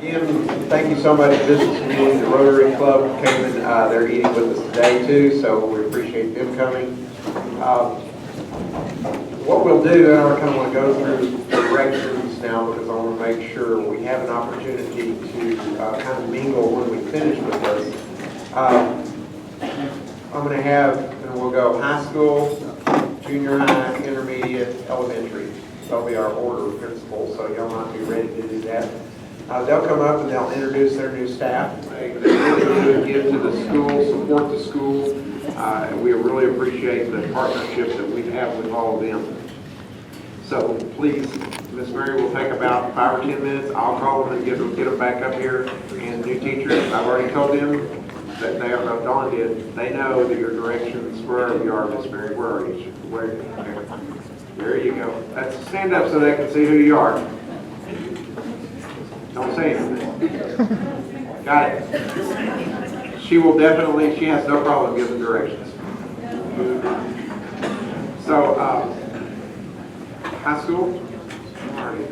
Again, thank you so much for this community. The Rotary Club came and they're eating with us today too, so we appreciate them coming. What we'll do, and I kind of want to go through directions now because I want to make sure we have an opportunity to kind of mingle when we finish with this. I'm going to have, and we'll go high school, junior high, intermediate, elementary. That'll be our order of principles, so y'all might be ready to do that. They'll come up and they'll introduce their new staff. They really give to the school, support the school. We really appreciate the partnership that we have with all of them. So please, Miss Mary will take about 5 or 10 minutes. I'll call them and get them back up here. And new teachers, I've already told them that they are, Dawn did, they know that your directions, wherever you are, Miss Mary, where are you? There you go. That's stand up so they can see who you are. Don't say anything. Got it. She will definitely, she has no problem giving directions. So, high school? All right.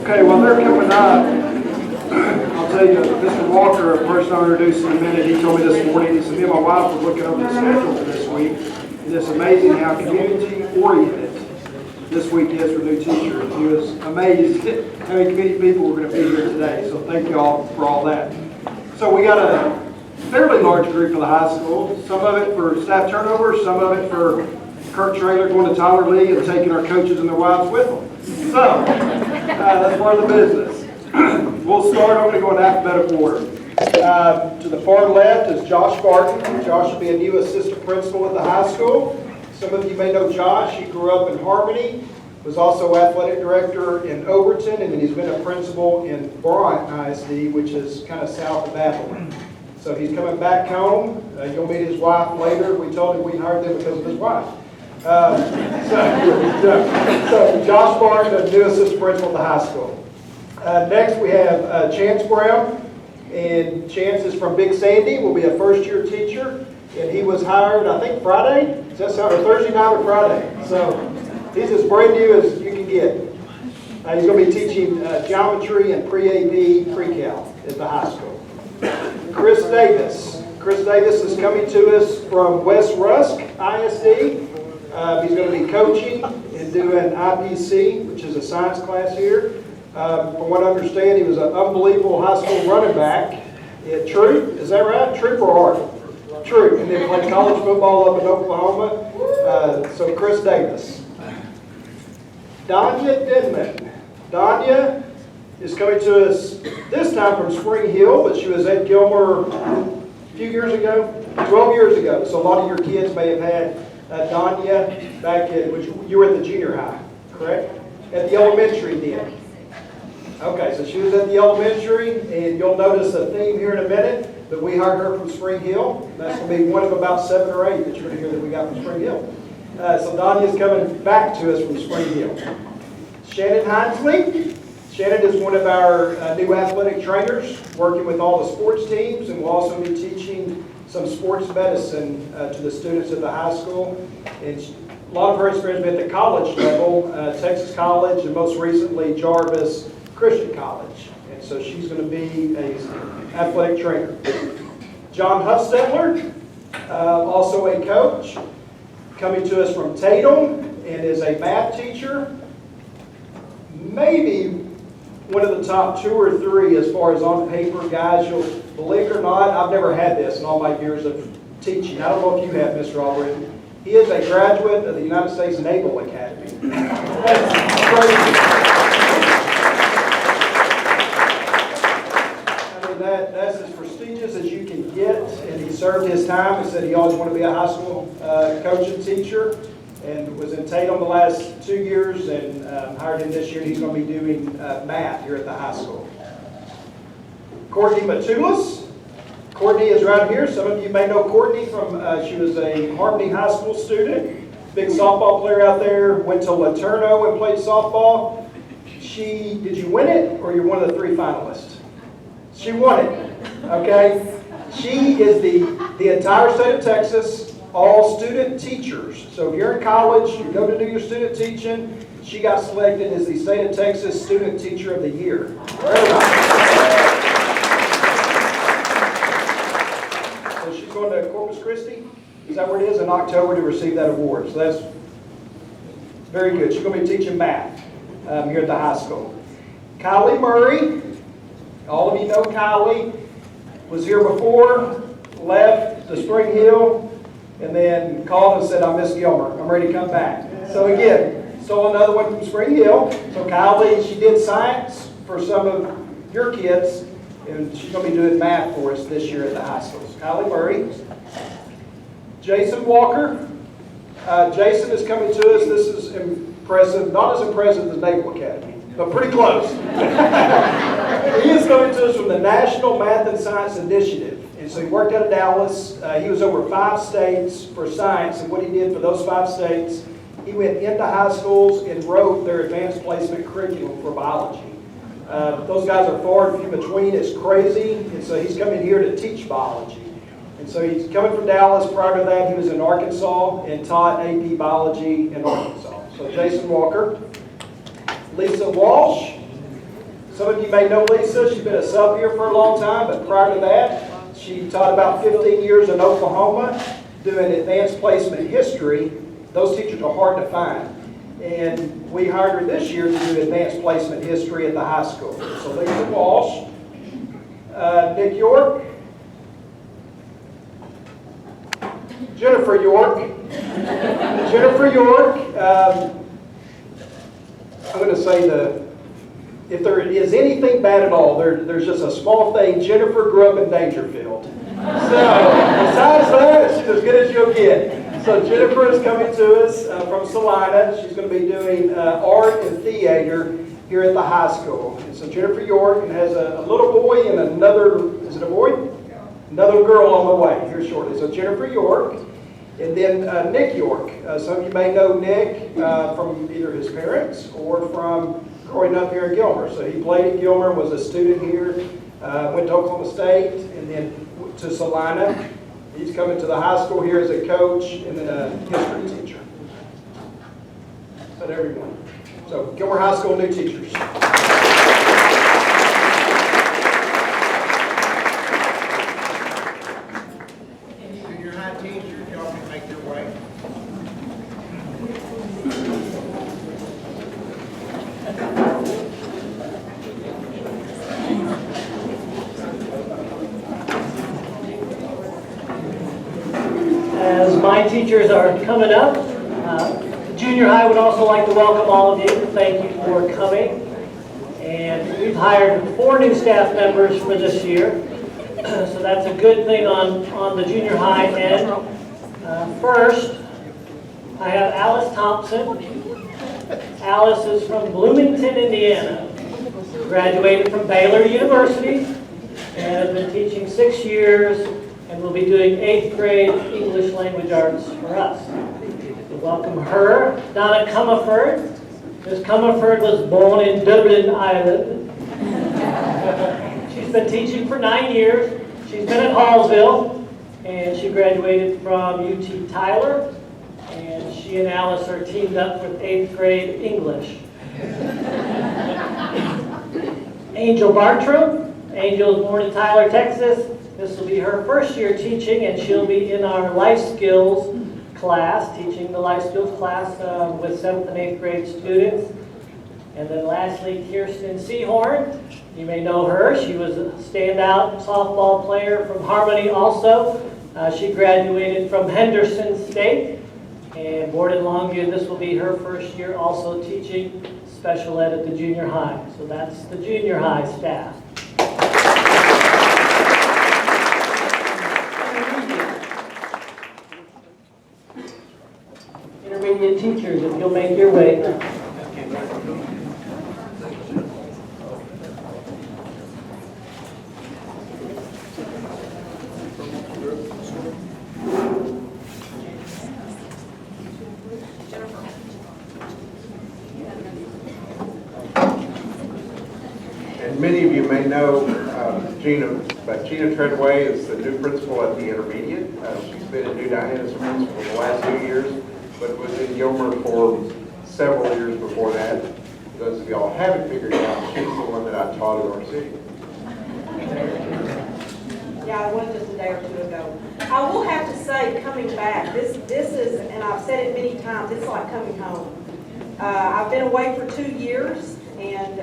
Okay, well, they're coming up. I'll tell you, Mr. Walker, a person I'll introduce in a minute, he told me this morning, he said, me and my wife were looking over the schedule for this week, and it's amazing how community-oriented this week is for new teachers. He was amazed at how many community people were going to be here today, so thank you all for all that. So we got a fairly large group for the high school, some of it for staff turnover, some of it for Kurt Traylor going to Tyler Lee and taking our coaches and their wives with them. So, that's part of the business. We'll start, I'm going to go in alphabetical order. To the far left is Josh Barton. Josh will be a new assistant principal at the high school. Some of you may know Josh. He grew up in Harmony, was also athletic director in Overton, and then he's been a principal in Bryant ISD, which is kind of south of Babylon. So he's coming back home. You'll meet his wife later. We told him we hired them because of his wife. So Josh Barton, the new assistant principal at the high school. Next we have Chance Brown, and Chance is from Big Sandy, will be a first-year teacher, and he was hired, I think, Friday? Does that sound, or Thursday night or Friday? So he's as brand new as you can get. He's going to be teaching geometry and pre-AP, pre-cal at the high school. Chris Davis. Chris Davis is coming to us from West Rusk ISD. He's going to be coaching and doing IPC, which is a science class here. From what I understand, he was an unbelievable high school running back at Troop. Is that right? Troop or Art? Troop. And then played college football up in Oklahoma. So Chris Davis. Danya Denman. Danya is coming to us this time from Spring Hill, but she was at Gilmer a few years ago, 12 years ago. So a lot of your kids may have had Danya back at, which you were at the junior high, correct? At the elementary then. Okay, so she was at the elementary, and you'll notice a theme here in a minute, that we hired her from Spring Hill. That's going to be one of about 7 or 8 that you're going to hear that we got from Spring Hill. So Donya's coming back to us from Spring Hill. Shannon Hinesley. Shannon is one of our new athletic trainers, working with all the sports teams, and will also be teaching some sports medicine to the students at the high school. And a lot of her experience has been at the college level, Texas College, and most recently Jarvis Christian College. And so she's going to be an athletic trainer. John Huffstetler, also a coach, coming to us from Tatum, and is a math teacher. Maybe one of the top 2 or 3 as far as on paper guys. You'll believe it or not, I've never had this in all my years of teaching. I don't know if you have, Mr. Albritton. He is a graduate of the United States Naval Academy. That's crazy. I mean, that's as prestigious as you can get, and he served his time. He said he always wanted to be a high school coach and teacher, and was in Tatum the last 2 years, and hired him this year. He's going to be doing math here at the high school. Courtney Matulis. Courtney is right here. Some of you may know Courtney from, she was a Harmony High School student, big softball player out there, went to Laterno and played softball. Did you win it, or you're one of the 3 finalists? She won it. Okay? She is the entire state of Texas, all student teachers. So if you're in college, you go to do your student teaching, she got selected as the state of Texas Student Teacher of the Year. Very nice. So she's going to Corpus Christi, is that where it is, in October to receive that award. So that's very good. She's going to be teaching math here at the high school. Kylie Murray, all of you know Kylie, was here before, left to Spring Hill, and then called and said, I miss Gilmer. I'm ready to come back. So again, stole another one from Spring Hill. So Kylie, she did science for some of your kids, and she's going to be doing math for us this year at the high school. So Kylie Murray. Jason Walker. Jason is coming to us. This is impressive. Not as impressive as Naval Academy, but pretty close. He is coming to us from the National Math and Science Initiative. And so he worked out of Dallas. He was over 5 states for science. And what he did for those 5 states, he went into high schools and wrote their advanced placement curriculum for biology. Those guys are far and few between. It's crazy. And so he's coming here to teach biology. And so he's coming from Dallas. Prior to that, he was in Arkansas and taught AP biology in Arkansas. So Jason Walker. Lisa Walsh. Some of you may know Lisa. She's been a sub here for a long time, but prior to that, she taught about 15 years in Oklahoma doing advanced placement history. Those teachers are hard to find. And we hired her this year to do advanced placement history at the high school. So Lisa Walsh. Nick York. Jennifer York. Jennifer York. I'm going to say if there is anything bad at all, there's just a small thing. Jennifer grew up in Dangerfield. So besides that, she's as good as you'll get. So Jennifer is coming to us from Salina. She's going to be doing art and theater here at the high school. And so Jennifer York and has a little boy and another, is it a boy? Another girl on the way here shortly. So Jennifer York. And then Nick York. Some of you may know Nick from either his parents or from growing up here in Gilmer. So he played at Gilmer, was a student here, went to Oklahoma State, and then to Salina. He's coming to the high school here as a coach and then a history teacher. So everyone. So Gilmer High School new teachers. Junior high teachers, y'all can make your way. As my teachers are coming up, junior high would also like to welcome all of you. Thank you for coming. And we've hired 4 new staff members for this year. So that's a good thing on the junior high end. First, I have Alice Thompson. Alice is from Bloomington, Indiana. Graduated from Baylor University and has been teaching 6 years and will be doing 8th grade English language arts for us. We welcome her. Donna Comerford. Ms. Comerford was born in Dublin, Ireland. She's been teaching for 9 years. She's been at Hallsville, and she graduated from UT Tyler, and she and Alice are teamed up with 8th grade English. Angel Bartram. Angel is born in Tyler, Texas. This will be her first year teaching, and she'll be in our life skills class, teaching the life skills class with 7th and 8th grade students. And then lastly, Kirsten Seahorn. You may know her. She was a standout softball player from Harmony also. She graduated from Henderson State and born in Longview. This will be her first year also teaching special ed at the junior high. So that's the junior high staff. Intermediate teachers, if you'll make your way. And many of you may know Gina But Gina Treadway is the new principal at the intermediate. She's been in New Diana's principal for the last 2 years, but was in Gilmer for several years before that. Those of y'all haven't figured it out, she's the one that I taught in our city. Yeah, it was just a day or two ago. I will have to say, coming back, this is, and I've said it many times, it's like coming home. I've been away for 2 years, and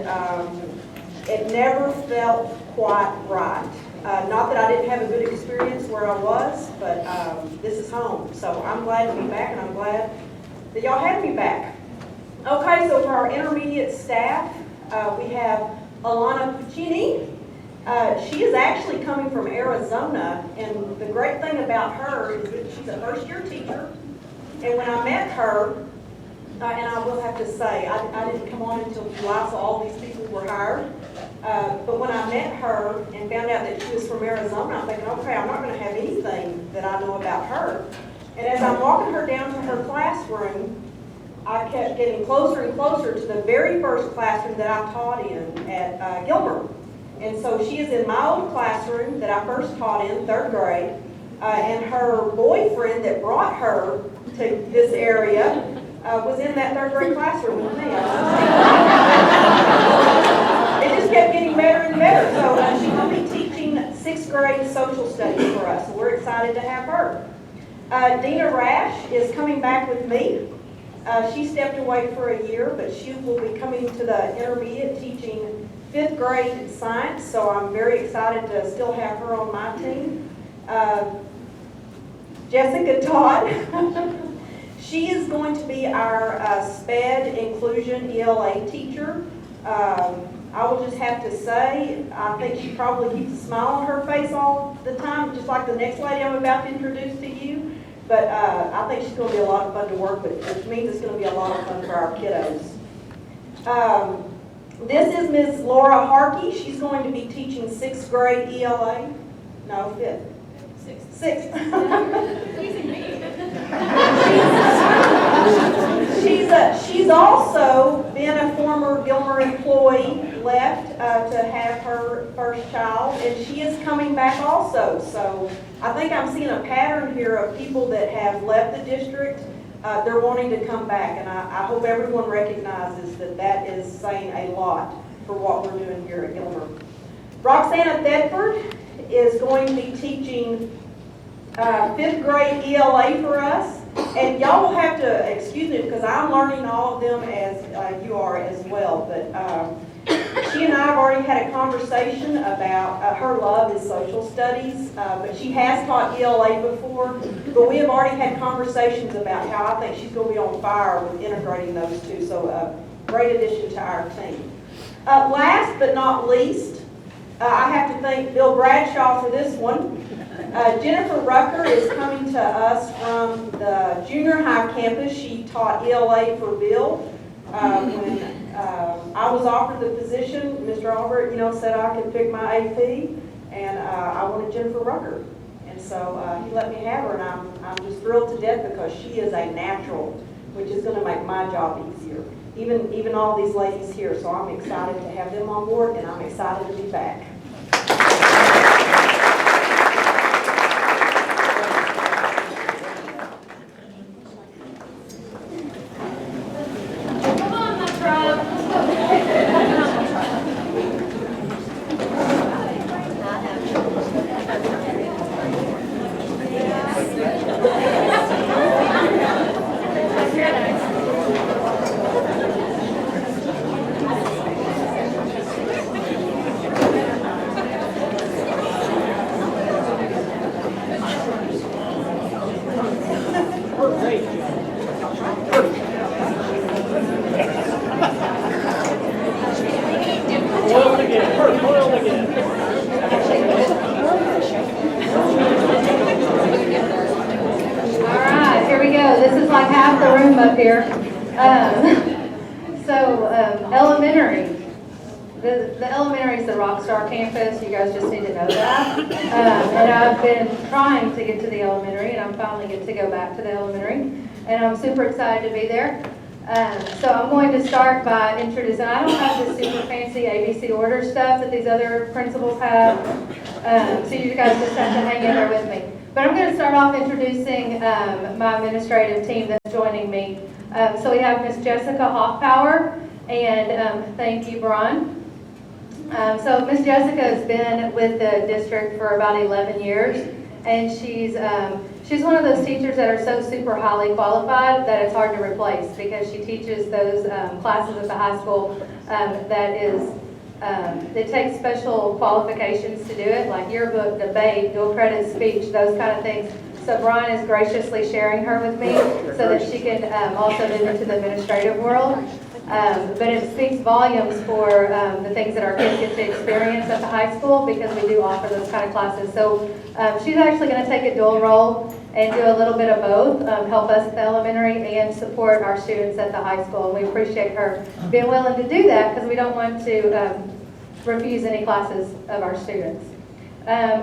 it never felt quite right. Not that I didn't have a good experience where I was, but this is home. So I'm glad to be back, and I'm glad that y'all had me back. Okay, so for our intermediate staff, we have Alana Puccini. She is actually coming from Arizona, and the great thing about her is that she's a first-year teacher. And when I met her, and I will have to say, I didn't come on until July, so all these people were hired. But when I met her and found out that she was from Arizona, I'm thinking, okay, I'm not going to have anything that I know about her. And as I'm walking her down to her classroom, I kept getting closer and closer to the very first classroom that I taught in at Gilmer. And so she is in my old classroom that I first taught in, 3rd grade, and her boyfriend that brought her to this area was in that 3rd grade classroom with me. It just kept getting better and better. So she will be teaching 6th grade social studies for us. So we're excited to have her. Dina Rash is coming back with me. She stepped away for a year, but she will be coming to the intermediate teaching 5th grade science, so I'm very excited to still have her on my team. Jessica Todd, she is going to be our SPED inclusion ELA teacher. I will just have to say, I think she probably keeps a smile on her face all the time, just like the next lady I'm about to introduce to you. But I think she's going to be a lot of fun to work with, which means it's going to be a lot of fun for our kiddos. This is Ms. Laura Harkey. She's going to be teaching 6th grade ELA. No, 5th. 6th. Pleasing me. She's also been a former Gilmer employee, left to have her first child, and she is coming back also. So I think I'm seeing a pattern here of people that have left the district. They're wanting to come back, and I hope everyone recognizes that that is saying a lot for what we're doing here at Gilmer. Roxana Thedford is going to be teaching 5th grade ELA for us. And y'all will have to excuse me because I'm learning all of them as you are as well. But she and I have already had a conversation about her love is social studies, but she has taught ELA before. But we have already had conversations about how I think she's going to be on fire with integrating those two. So great addition to our team. Last but not least, I have to thank Bill Bradshaw for this one. Jennifer Rucker is coming to us from the junior high campus. She taught ELA for Bill. When I was offered the position, Mr. Albert, said I could pick my AP, and I wanted Jennifer Rucker. And so he let me have her, and I'm just thrilled to death because she is a natural, which is going to make my job easier. Even all these ladies here, so I'm excited to have them on board, and I'm excited to be back. Elementary. The elementary is the Rockstar campus. You guys just need to know that. And I've been trying to get to the elementary, and I'm finally getting to go back to the elementary. And I'm super excited to be there. So I'm going to start by introducing, I don't have the super fancy ABC order stuff that these other principals have. So you guys just have to hang in there with me. But I'm going to start off introducing my administrative team that's joining me. So we have Miss Jessica Hoffpower, and thank you, Brian. So Miss Jessica has been with the district for about 11 years, and she's one of those teachers that are so super highly qualified that it's hard to replace, because she teaches those classes at the high school it takes special qualifications to do it, like yearbook, debate, dual credit speech, those kind of things. So Brian is graciously sharing her with me so that she can also move into the administrative world. But it speaks volumes for the things that our kids get to experience at the high school, because we do offer those kind of classes. So she's actually going to take a dual role and do a little bit of both, help us at the elementary and support our students at the high school. And we appreciate her being willing to do that, because we don't want to refuse any classes of our students.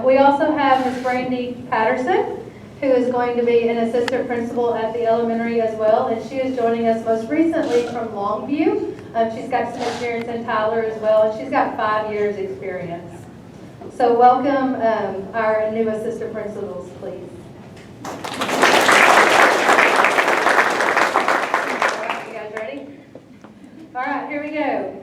We also have Ms. Brandy Patterson, who is going to be an assistant principal at the elementary as well, and she is joining us most recently from Longview. She's got some experience in Tyler as well, and she's got 5 years experience. So welcome our new assistant principals, please. All right, you guys ready? All right, here we go.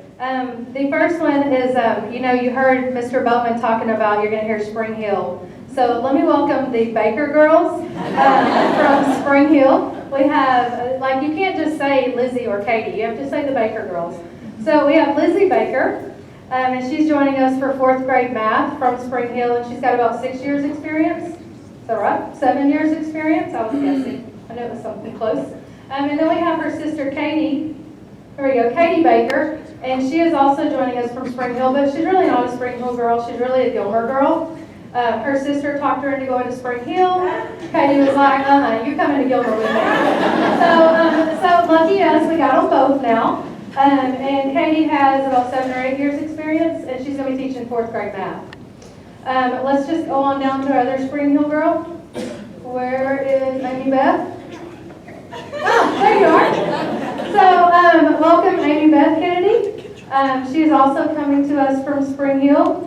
The first one is, you heard Mr. Bowman talking about, you're going to hear Spring Hill. So let me welcome the Baker girls from Spring Hill. We have, you can't just say Lizzie or Katie, you have to say the Baker girls. So we have Lizzie Baker, and she's joining us for 4th grade math from Spring Hill, and she's got about 6 years experience. Is that right? 7 years experience? I was guessing. I know it was something close. And then we have her sister Katie. Here we go, Katie Baker, and she is also joining us from Spring Hill, but she's really not a Spring Hill girl, she's really a Gilmer girl. Her sister talked her into going to Spring Hill. Katie was like, you're coming to Gilmer with me. So lucky us, we got them both now. And Katie has about 7 or 8 years experience, and she's going to be teaching 4th grade math. Let's just go on down to our other Spring Hill girl. Where is Amy Beth? Oh, there you are. So welcome Amy Beth Kennedy. She is also coming to us from Spring Hill.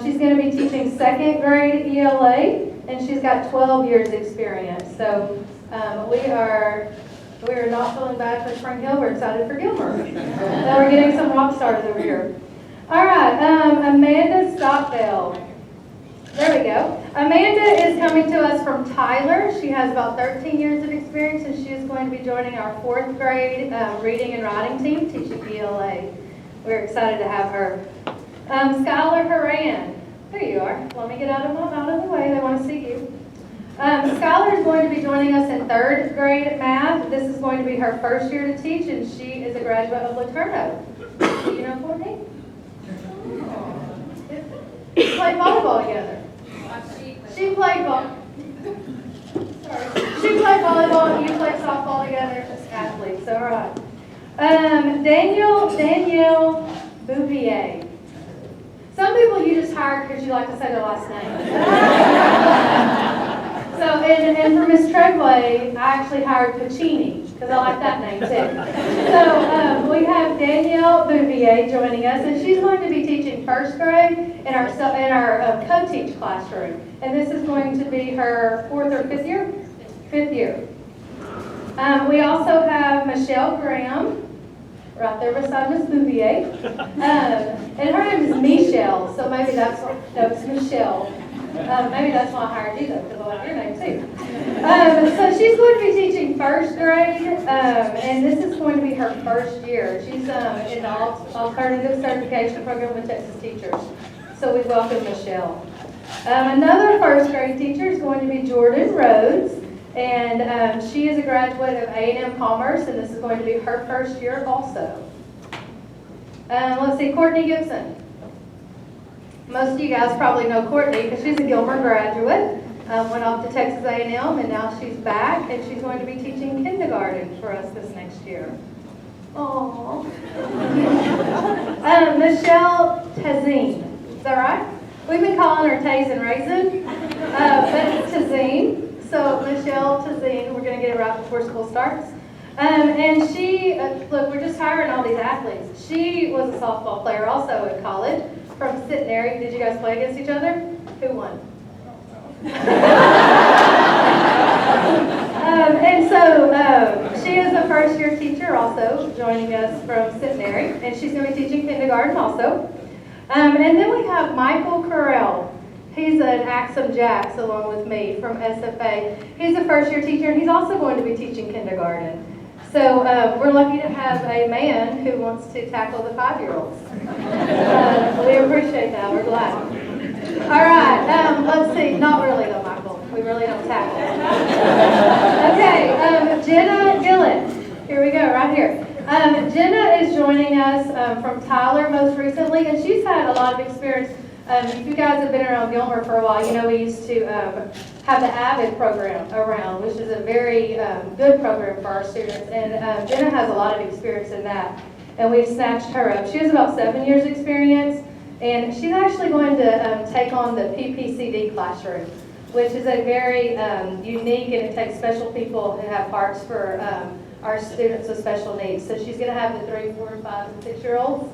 She's going to be teaching 2nd grade ELA, and she's got 12 years experience. So we are not feeling bad for Spring Hill. We're excited for Gilmer. Now we're getting some rock stars over here. All right, Amanda Stockdale. There we go. Amanda is coming to us from Tyler. She has about 13 years of experience, and she is going to be joining our 4th grade reading and writing team, teaching ELA. We're excited to have her. Skylar Horan. There you are. Let me get out of the way. They want to see you. Skylar is going to be joining us in 3rd grade math. This is going to be her first year to teach, and she is a graduate of Laterno. Do you know Courtney? We played volleyball together. She played volleyball, you played softball together as athletes. All right. Danielle Bouvier. Some people you just hired because you like to say their last name. So, and for Miss Treadway, I actually hired Pacini because I like that name too. So we have Danielle Bouvier joining us, and she's going to be teaching 1st grade in our co-teach classroom. And this is going to be her 4th or 5th year? 5th year. We also have Michelle Graham, right there beside Miss Bouvier. And her name is Michelle, so maybe that's why, no, it's Michelle. Maybe that's why I hired you though, because I like your name too. So she's going to be teaching 1st grade, and this is going to be her 1st year. She's in the alternative certification program with Texas Teachers. So we welcome Michelle. Another 1st grade teacher is going to be Jordan Rhodes, and she is a graduate of A&M Commerce, and this is going to be her 1st year also. Let's see, Courtney Gibson. Most of you guys probably know Courtney because she's a Gilmer graduate, went off to Texas A&M, and now she's back, and she's going to be teaching kindergarten for us this next year. Aww. Michelle Tazine. Is that right? We've been calling her Taze and Raisin, but it's Tazine. So Michelle Tazine, we're going to get it right before school starts. And she, look, we're just hiring all these athletes. She was a softball player also in college from Centenary. Did you guys play against each other? Who won? And so she is a first-year teacher also, joining us from Centenary, and she's going to be teaching kindergarten also. And then we have Michael Carell. He's an Axum Jacks along with me from SFA. He's a first-year teacher, and he's also going to be teaching kindergarten. So we're lucky to have a man who wants to tackle the 5-year-olds. We appreciate that. We're glad. All right, let's see. Not really though, Michael. We really don't tackle. Okay, Jenna Gillett. Here we go, right here. Jenna is joining us from Tyler most recently, and she's had a lot of experience. If you guys have been around Gilmer for a while, you know we used to have the AVID program around, which is a very good program for our students, and Jenna has a lot of experience in that, and we've snatched her up. She has about 7 years experience, and she's actually going to take on the PPCD classroom, which is a very unique, and it takes special people who have hearts for our students with special needs. So she's going to have the 3, 4, 5, and 6-year-olds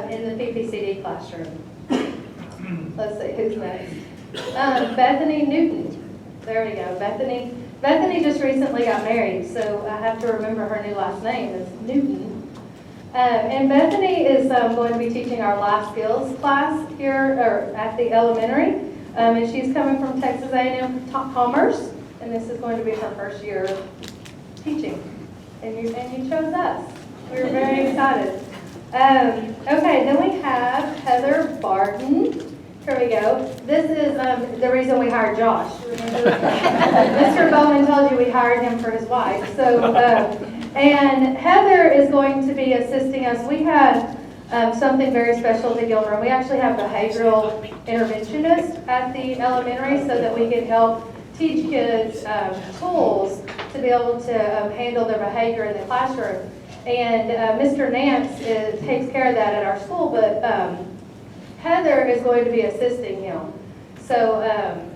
in the PPCD classroom. Let's see, who's next? Bethany Newton. There we go, Bethany. Bethany just recently got married, so I have to remember her new last name is Newton. And Bethany is going to be teaching our life skills class here or at the elementary. And she's coming from Texas A&M Commerce, and this is going to be her first year of teaching. And you chose us. We were very excited. Okay, then we have Heather Barton. Here we go. This is the reason we hired Josh. Remember? Mr. Bowman told you we hired him for his wife. So, and Heather is going to be assisting us. We had something very special to Gilmer. We actually have behavioral interventionists at the elementary so that we can help teach kids tools to be able to handle their behavior in the classroom. And Mr. Nance takes care of that at our school, but Heather is going to be assisting him. So,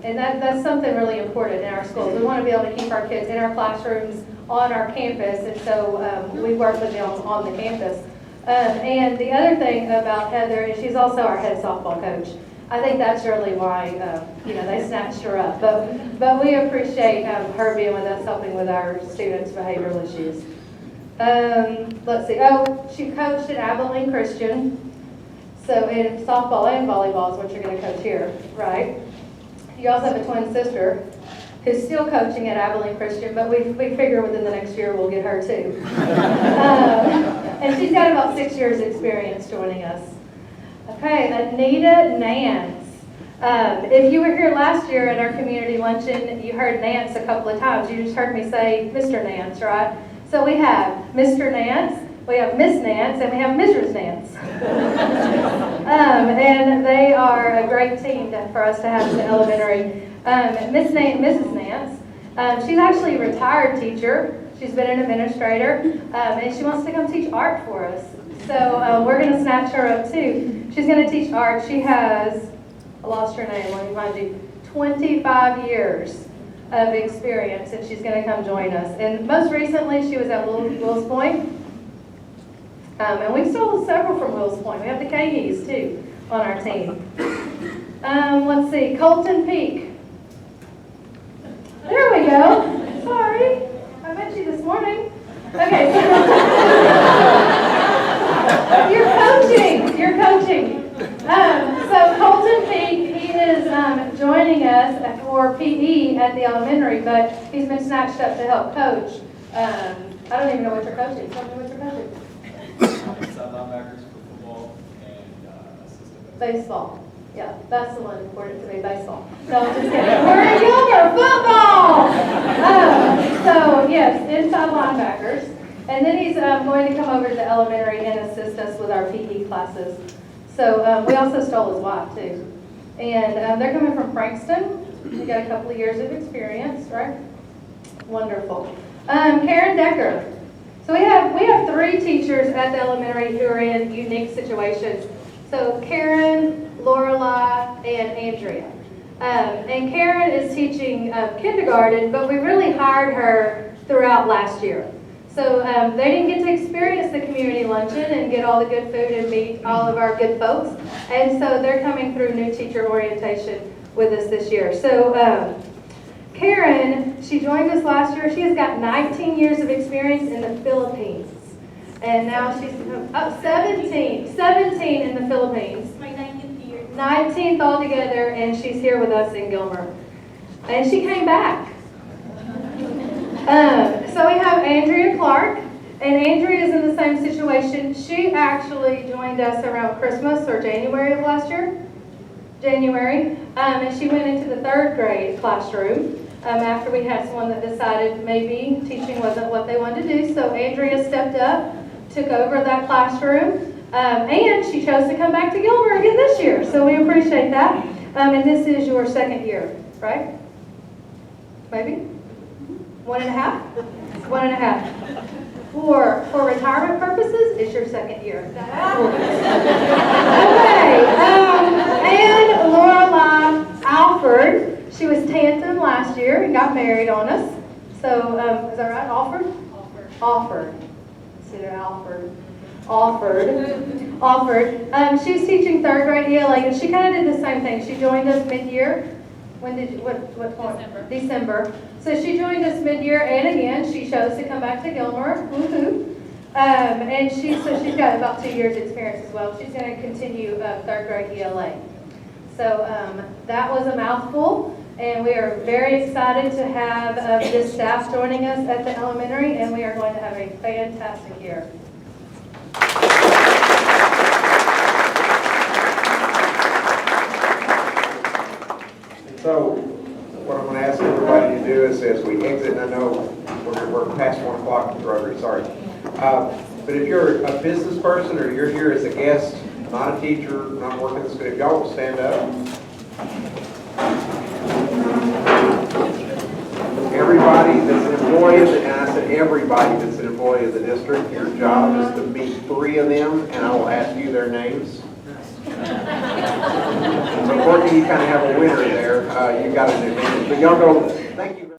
and that's something really important in our schools. We want to be able to keep our kids in our classrooms on our campus, and so we work with them on the campus. And the other thing about Heather is she's also our head softball coach. I think that's really why, they snatched her up. But we appreciate her being with us, helping with our students' behavioral issues. Let's see. Oh, she coached at Abilene Christian. So in softball and volleyball is what you're going to coach here, right? You also have a twin sister who's still coaching at Abilene Christian, but we figure within the next year we'll get her too. And she's got about 6 years experience joining us. Okay, Anita Nance. If you were here last year at our community luncheon, you heard Nance a couple of times. You just heard me say Mr. Nance, right? So we have Mr. Nance, we have Miss Nance, and we have Mrs. Nance. And they are a great team for us to have in the elementary. Mrs. Nance, she's actually a retired teacher. She's been an administrator, and she wants to come teach art for us. So we're going to snatch her up too. She's going to teach art. She has, I lost her name, let me find you, 25 years of experience, and she's going to come join us. And most recently, she was at Wills Point. And we stole several from Wills Point. We have the Cageys too on our team. Let's see, Colton Peak. There we go. Sorry, I met you this morning. Okay. You're coaching. So Colton Peak, he is joining us for PE at the elementary, but he's been snatched up to help coach. I don't even know what you're coaching. Tell me what you're coaching. Linebackers for football and assistant baseball. Yeah, that's the one important to me, baseball. No, I'm just kidding. We're in Gilmer, football! So, yes, inside linebackers. And then he's going to come over to the elementary and assist us with our PE classes. So, we also stole his wife, too. And they're coming from Frankston. We got a couple of years of experience, right? Wonderful. Karen Decker. So we have 3 teachers at the elementary who are in unique situations. So Karen, Lorelai, and Andrea. And Karen is teaching kindergarten, but we really hired her throughout last year. So they didn't get to experience the community luncheon and get all the good food and meet all of our good folks. And so they're coming through new teacher orientation with us this year. So Karen, she joined us last year. She has got 19 years of experience in the Philippines. And now she's 17 in the Philippines. My 19th year. 19th altogether, and she's here with us in Gilmer. And she came back. So we have Andrea Clark, and Andrea is in the same situation. She actually joined us around Christmas or January of last year. January. And she went into the 3rd grade classroom after we had someone that decided maybe teaching wasn't what they wanted to do. So Andrea stepped up, took over that classroom, and she chose to come back to Gilmer again this year. So we appreciate that. And this is your 2nd year, right? Maybe? 1.5? 1.5. For retirement purposes, it's your 2nd year. Okay. And Lorelei Alford. She was Tantum last year and got married on us. So, is that right? Alford? Alford. Instead of Alford. Alford. She's teaching 3rd grade ELA, and she kind of did the same thing. She joined us mid-year. When did you, what point? December. So she joined us mid-year, and again, she chose to come back to Gilmer. Woohoo. And she's got about 2 years experience as well. She's going to continue 3rd grade ELA. So that was a mouthful, and we are very excited to have this staff joining us at the elementary, and we are going to have a fantastic year. So, what I'm going to ask everybody to do is, as we exit, and I know we're past 1 o'clock with Rotary, sorry. But if you're a business person or you're here as a guest, not a teacher, not working in the school, if y'all will stand up. Everybody that's an employee, and I said everybody that's an employee of the district, your job is to meet 3 of them, and I will ask you their names. So Courtney, you kind of have a winner there. You got an advantage. But y'all go, thank you.